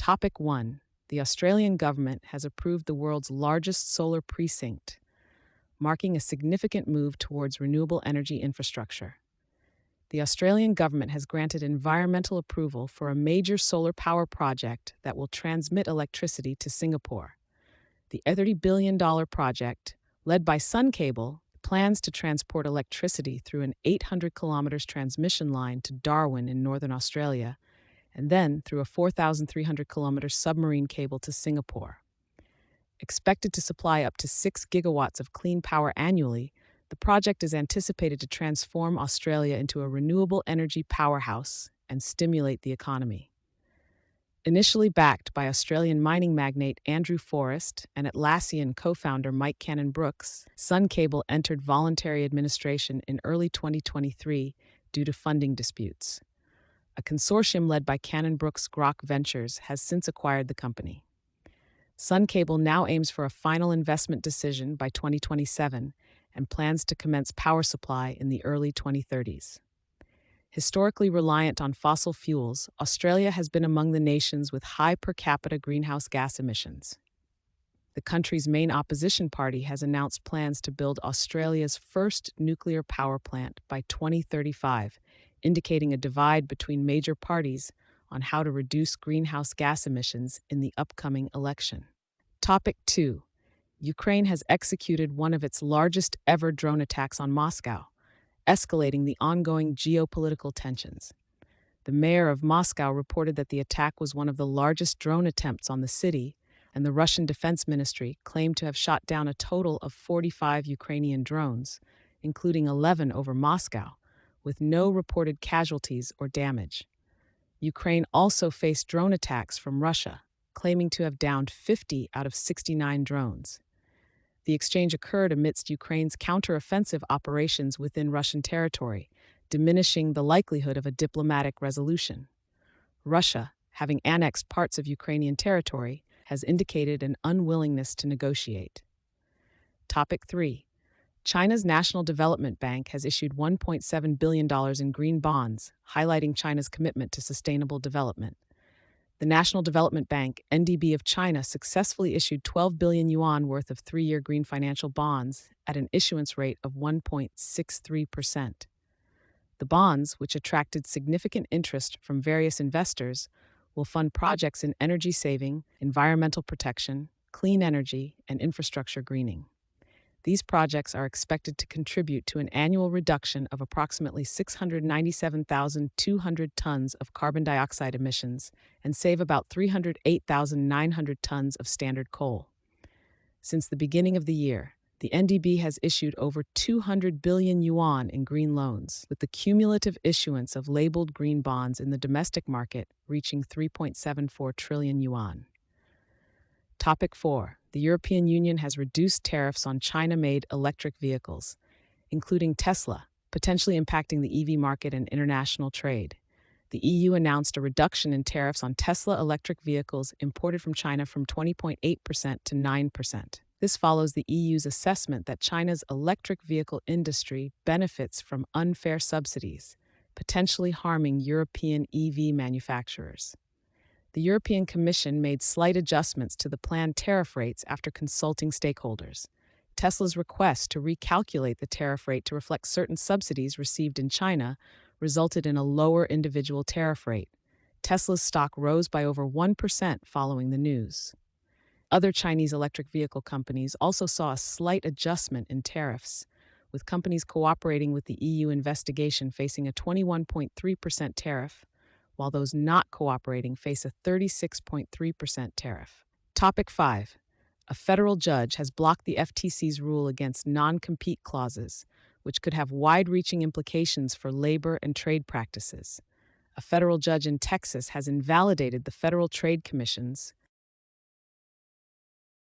Topic 1. The Australian government has approved the world's largest solar precinct, marking a significant move towards renewable energy infrastructure. The Australian government has granted environmental approval for a major solar power project that will transmit electricity to Singapore. The $30 billion project, led by Sun Cable, plans to transport electricity through an 800 kilometers transmission line to Darwin in northern Australia, and then through a 4,300 kilometer submarine cable to Singapore. Expected to supply up to 6 gigawatts of clean power annually, the project is anticipated to transform Australia into a renewable energy powerhouse and stimulate the economy. Initially backed by Australian mining magnate Andrew Forrest and Atlassian co-founder Mike Cannon-Brookes, Sun Cable entered voluntary administration in early 2023 due to funding disputes. A consortium led by Cannon-Brookes Grok Ventures has since acquired the company. Sun Cable now aims for a final investment decision by 2027 and plans to commence power supply in the early 2030s. Historically reliant on fossil fuels, Australia has been among the nations with high per capita greenhouse gas emissions. The country's main opposition party has announced plans to build Australia's first nuclear power plant by 2035, indicating a divide between major parties on how to reduce greenhouse gas emissions in the upcoming election. Topic 2. Ukraine has executed one of its largest ever drone attacks on Moscow, escalating the ongoing geopolitical tensions. The mayor of Moscow reported that the attack was one of the largest drone attempts on the city, and the Russian Defense Ministry claimed to have shot down a total of 45 Ukrainian drones, including 11 over Moscow, with no reported casualties or damage. Ukraine also faced drone attacks from Russia, claiming to have downed 50 out of 69 drones. The exchange occurred amidst Ukraine's counteroffensive operations within Russian territory, diminishing the likelihood of a diplomatic resolution. Russia, having annexed parts of Ukrainian territory, has indicated an unwillingness to negotiate. Topic 3. China's National Development Bank has issued $1.7 billion in green bonds, highlighting China's commitment to sustainable development. The National Development Bank, NDB of China, successfully issued 12 billion yuan worth of 3-year green financial bonds at an issuance rate of 1.63%. The bonds, which attracted significant interest from various investors, will fund projects in energy saving, environmental protection, clean energy, and infrastructure greening. These projects are expected to contribute to an annual reduction of approximately 697,200 tons of carbon dioxide emissions and save about 308,900 tons of standard coal. Since the beginning of the year, the NDB has issued over 200 billion yuan in green loans, with the cumulative issuance of labeled green bonds in the domestic market reaching 3.74 trillion yuan. Topic 4. The European Union has reduced tariffs on China-made electric vehicles, including Tesla, potentially impacting the EV market and international trade. The EU announced a reduction in tariffs on Tesla electric vehicles imported from China from 20.8% to 9%. This follows the EU's assessment that China's electric vehicle industry benefits from unfair subsidies, potentially harming European EV manufacturers. The European Commission made slight adjustments to the planned tariff rates after consulting stakeholders. Tesla's request to recalculate the tariff rate to reflect certain subsidies received in China resulted in a lower individual tariff rate. Tesla's stock rose by over 1% following the news. Other Chinese electric vehicle companies also saw a slight adjustment in tariffs, with companies cooperating with the EU investigation facing a 21.3% tariff, while those not cooperating face a 36.3% tariff. Topic 5. A federal judge has blocked the FTC's rule against non-compete clauses, which could have wide-reaching implications for labor and trade practices. A federal judge in Texas has invalidated the Federal Trade Commission's